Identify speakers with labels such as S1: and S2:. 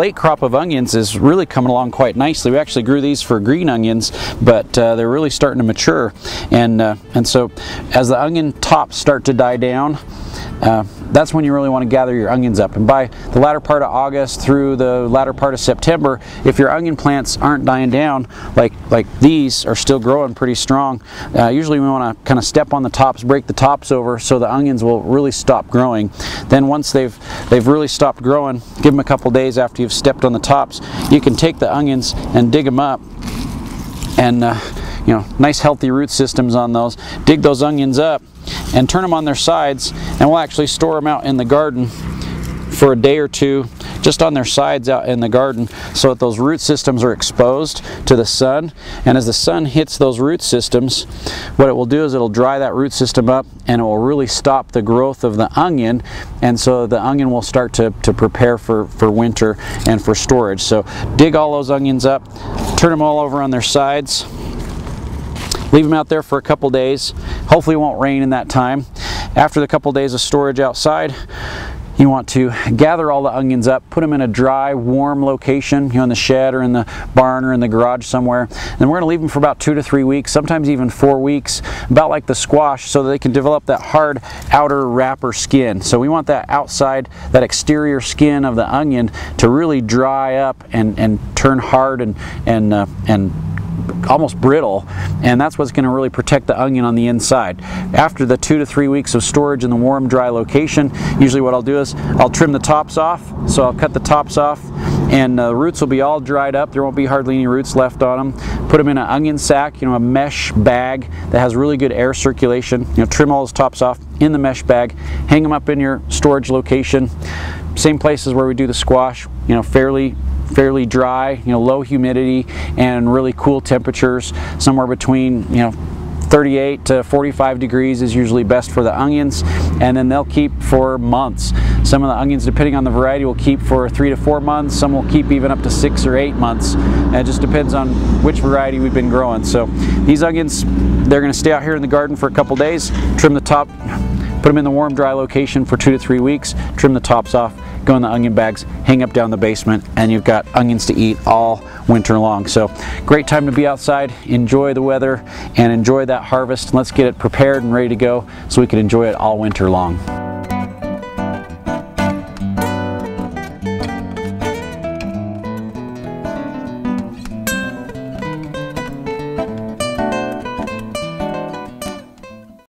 S1: late crop of onions is really coming along quite nicely. We actually grew these for green onions, but they're really starting to mature, and so as the onion tops start to die down, that's when you really want to gather your onions up. And by the latter part of August through the latter part of September, if your onion plants aren't dying down, like these are still growing pretty strong, usually we want to kind of step on the tops, break the tops over, so the onions will really stop growing. Then once they've really stopped growing, give them a couple days after you've stepped on the tops, you can take the onions and dig them up, and you know, nice healthy root systems on those. Dig those onions up and turn them on their sides, and we'll actually store them out in the garden for a day or two, just on their sides out in the garden, so that those root systems are exposed to the sun. And as the sun hits those root systems, what it will do is it'll dry that root system up, and it will really stop the growth of the onion, and so the onion will start to prepare for winter and for storage. So dig all those onions up, turn them all over on their sides, leave them out there for a couple days. Hopefully it won't rain in that time. After the couple days of storage outside, you want to gather all the onions up, put them in a dry, warm location, you know, in the shed or in the barn or in the garage somewhere. And we're going to leave them for about 2 to 3 weeks, sometimes even 4 weeks, about like the squash, so that they can develop that hard outer wrapper skin. So we want that outside, that exterior skin of the onion to really dry up and turn hard and almost brittle, and that's what's going to really protect the onion on the inside. After the 2 to 3 weeks of storage in the warm, dry location, usually what I'll do is I'll trim the tops off. So I'll cut the tops off, and the roots will be all dried up. There won't be hardly any roots left on them. Put them in an onion sack, you know, a mesh bag that has really good air circulation. You know, trim all those tops off in the mesh bag, hang them up in your storage location. Same places where we do the squash, you know, fairly dry, you know, low humidity and really cool temperatures, somewhere between, you know, 38 to 45 degrees is usually best for the onions, and then they'll keep for months. Some of the onions, depending on the variety, will keep for 3 to 4 months. Some will keep even up to 6 or 8 months. And it just depends on which variety we've been growing. So these onions, they're going to stay out here in the garden for a couple days. Trim the top, put them in the warm, dry location for 2 to 3 weeks. Trim the tops off, go in the onion bags, hang up down the basement, and you've got onions to eat all winter long. So great time to be outside, enjoy the weather, and enjoy that harvest. Let's get it prepared and ready to go so we can enjoy it all winter long.